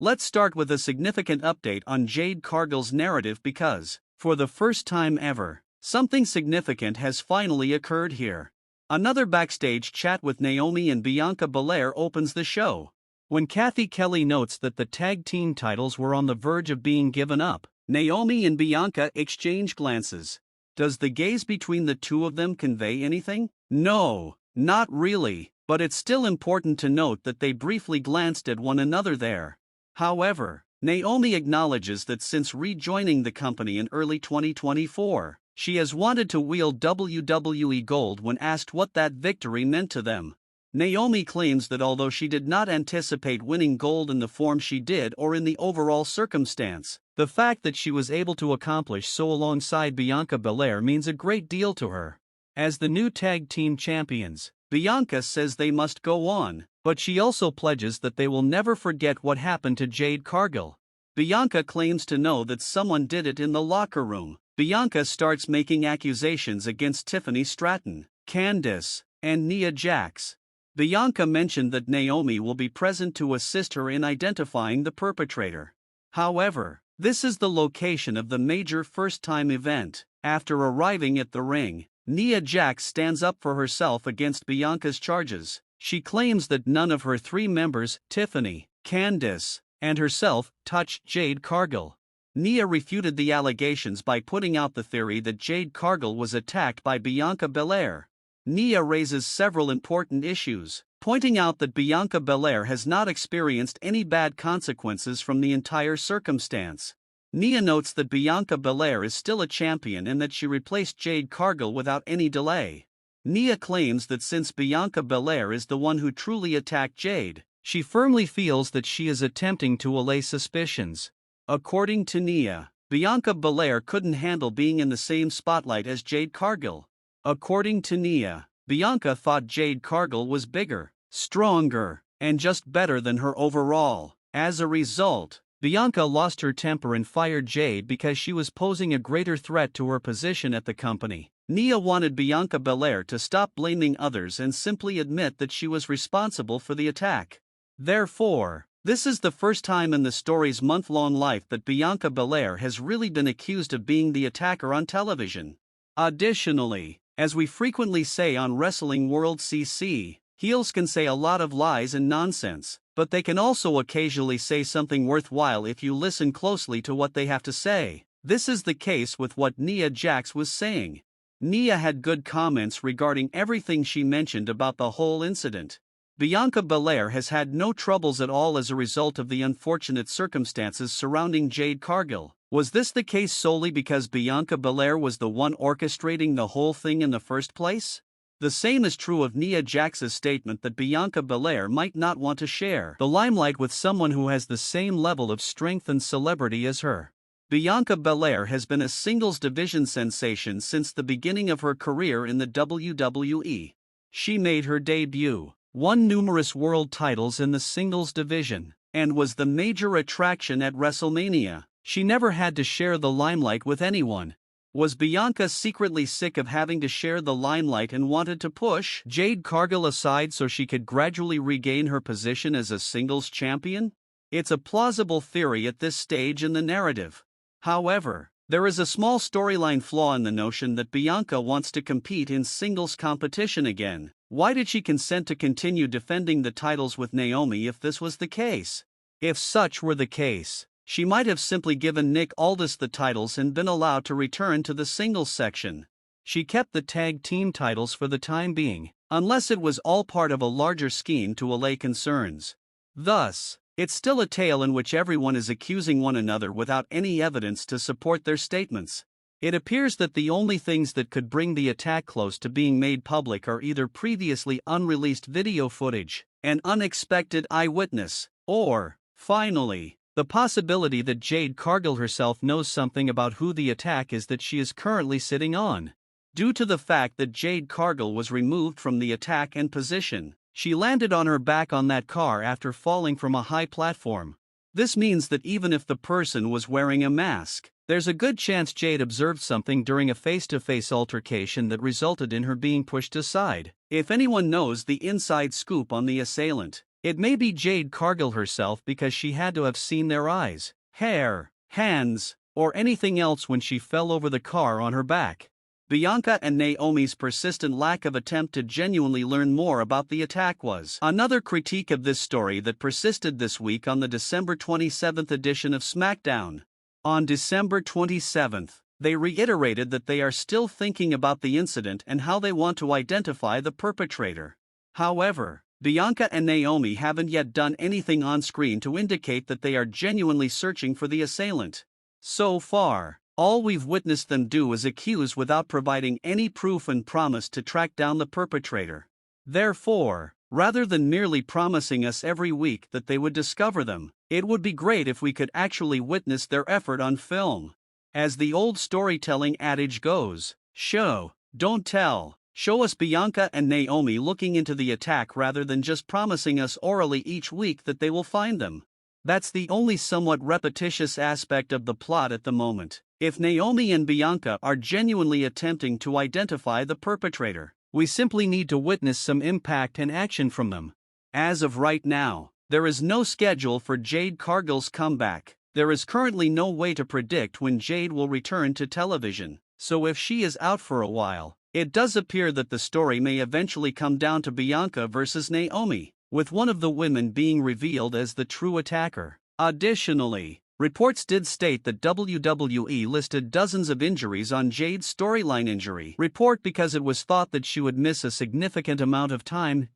Let's start with a significant update on Jade Cargill's narrative because, for the first time ever, something significant has finally occurred here. Another backstage chat with Naomi and Bianca Belair opens the show. When Kathy Kelly notes that the tag team titles were on the verge of being given up, Naomi and Bianca exchange glances. Does the gaze between the two of them convey anything? No, not really, but it's still important to note that they briefly glanced at one another there. However, Naomi acknowledges that since rejoining the company in early 2024, she has wanted to wield WWE Gold when asked what that victory meant to them. Naomi claims that although she did not anticipate winning gold in the form she did or in the overall circumstance, the fact that she was able to accomplish so alongside Bianca Belair means a great deal to her. As the new tag team champions, Bianca says they must go on, but she also pledges that they will never forget what happened to Jade Cargill. Bianca claims to know that someone did it in the locker room. Bianca starts making accusations against Tiffany, Stratton, Candice, and Nia Jax. Bianca mentioned that Naomi will be present to assist her in identifying the perpetrator. However, this is the location of the major first-time event. After arriving at the ring, Nia Jax stands up for herself against Bianca's charges. She claims that none of her three members, Tiffany, Candice, and herself, touched Jade Cargill. Nia refuted the allegations by putting out the theory that Jade Cargill was attacked by Bianca Belair. Nia raises several important issues, pointing out that Bianca Belair has not experienced any bad consequences from the entire circumstance. Nia notes that Bianca Belair is still a champion and that she replaced Jade Cargill without any delay. Nia claims that since Bianca Belair is the one who truly attacked Jade, she firmly feels that she is attempting to allay suspicions. According to Nia, Bianca Belair couldn't handle being in the same spotlight as Jade Cargill. According to Nia, Bianca thought Jade Cargill was bigger, stronger, and just better than her overall. As a result, Bianca lost her temper and fired Jade because she was posing a greater threat to her position at the company. Nia wanted Bianca Belair to stop blaming others and simply admit that she was responsible for the attack. Therefore, this is the first time in the story's month-long life that Bianca Belair has really been accused of being the attacker on television. Additionally, as we frequently say on Wrestling World CC, heels can say a lot of lies and nonsense, but they can also occasionally say something worthwhile if you listen closely to what they have to say. This is the case with what Nia Jax was saying. Nia had good comments regarding everything she mentioned about the whole incident. Bianca Belair has had no troubles at all as a result of the unfortunate circumstances surrounding Jade Cargill. Was this the case solely because Bianca Belair was the one orchestrating the whole thing in the first place? The same is true of Nia Jax's statement that Bianca Belair might not want to share the limelight with someone who has the same level of strength and celebrity as her. Bianca Belair has been a singles division sensation since the beginning of her career in the WWE. She made her debut, won numerous world titles in the singles division, and was the major attraction at WrestleMania. She never had to share the limelight with anyone. Was Bianca secretly sick of having to share the limelight and wanted to push Jade Cargill aside so she could gradually regain her position as a singles champion? It's a plausible theory at this stage in the narrative. However, there is a small storyline flaw in the notion that Bianca wants to compete in singles competition again. Why did she consent to continue defending the titles with Naomi if this was the case? If such were the case, she might have simply given Nick Aldis the titles and been allowed to return to the singles section. She kept the tag team titles for the time being, unless it was all part of a larger scheme to allay concerns. Thus, it's still a tale in which everyone is accusing one another without any evidence to support their statements. It appears that the only things that could bring the attack close to being made public are either previously unreleased video footage, an unexpected eyewitness, or, finally, the possibility that Jade Cargill herself knows something about who the attack is that she is currently sitting on. Due to the fact that Jade Cargill was removed from the attack and position, she landed on her back on that car after falling from a high platform. This means that even if the person was wearing a mask, there's a good chance Jade observed something during a face-to-face altercation that resulted in her being pushed aside. If anyone knows the inside scoop on the assailant, It may be Jade Cargill herself because she had to have seen their eyes, hair, hands, or anything else when she fell over the car on her back. Bianca and Naomi's persistent lack of attempt to genuinely learn more about the attack was another critique of this story that persisted this week on the December 27th edition of SmackDown. On December 27th, they reiterated that they are still thinking about the incident and how they want to identify the perpetrator. However, Bianca and Naomi haven't yet done anything on screen to indicate that they are genuinely searching for the assailant. So far, all we've witnessed them do is accuse without providing any proof and promise to track down the perpetrator. Therefore, rather than merely promising us every week that they would discover them, it would be great if we could actually witness their effort on film. As the old storytelling adage goes, show, don't tell. Show us Bianca and Naomi looking into the attack rather than just promising us orally each week that they will find them. That's the only somewhat repetitious aspect of the plot at the moment. If Naomi and Bianca are genuinely attempting to identify the perpetrator, we simply need to witness some impact and action from them. As of right now, there is no schedule for Jade Cargill's comeback. There is currently no way to predict when Jade will return to television, so if she is out for a while, it does appear that the story may eventually come down to Bianca versus Naomi, with one of the women being revealed as the true attacker. Additionally, reports did state that WWE listed dozens of injuries on Jade's storyline injury report because it was thought that she would miss a significant amount of time.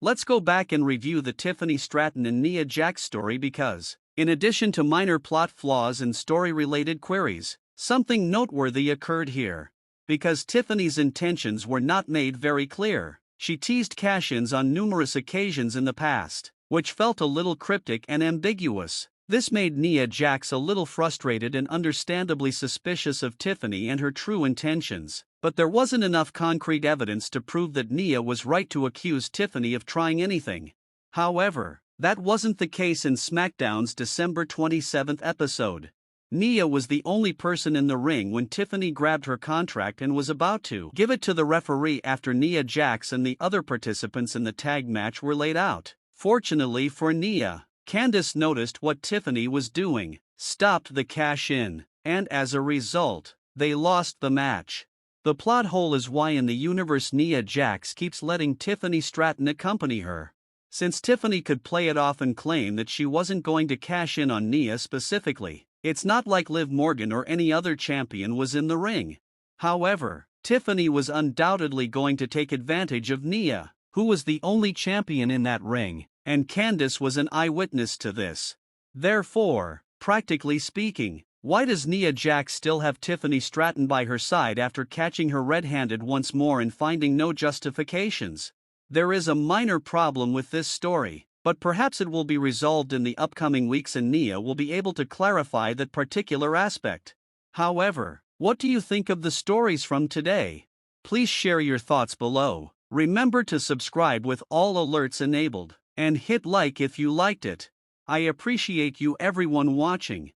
Let's go back and review the Tiffany, Stratton and Nia Jax story because, in addition to minor plot flaws and story-related queries, something noteworthy occurred here. Because Tiffany's intentions were not made very clear, she teased cash-ins on numerous occasions in the past, which felt a little cryptic and ambiguous. This made Nia Jax a little frustrated and understandably suspicious of Tiffany and her true intentions, but there wasn't enough concrete evidence to prove that Nia was right to accuse Tiffany of trying anything. However, that wasn't the case in SmackDown's December 27th episode. Nia was the only person in the ring when Tiffany grabbed her contract and was about to give it to the referee after Nia Jax and the other participants in the tag match were laid out. Fortunately for Nia, Candice noticed what Tiffany was doing, stopped the cash-in, and as a result, they lost the match. The plot hole is why in the universe Nia Jax keeps letting Tiffany Stratton accompany her. Since Tiffany could play it off and claim that she wasn't going to cash in on Nia specifically, it's not like Liv Morgan or any other champion was in the ring. However, Tiffany was undoubtedly going to take advantage of Nia, who was the only champion in that ring, and Candice was an eyewitness to this. Therefore, practically speaking, why does Nia Jax still have Tiffany Stratton by her side after catching her red-handed once more and finding no justifications? There is a minor problem with this story, but perhaps it will be resolved in the upcoming weeks and Nia will be able to clarify that particular aspect. However, what do you think of the stories from today? Please share your thoughts below. Remember to subscribe with all alerts enabled, and hit like if you liked it. I appreciate you everyone watching.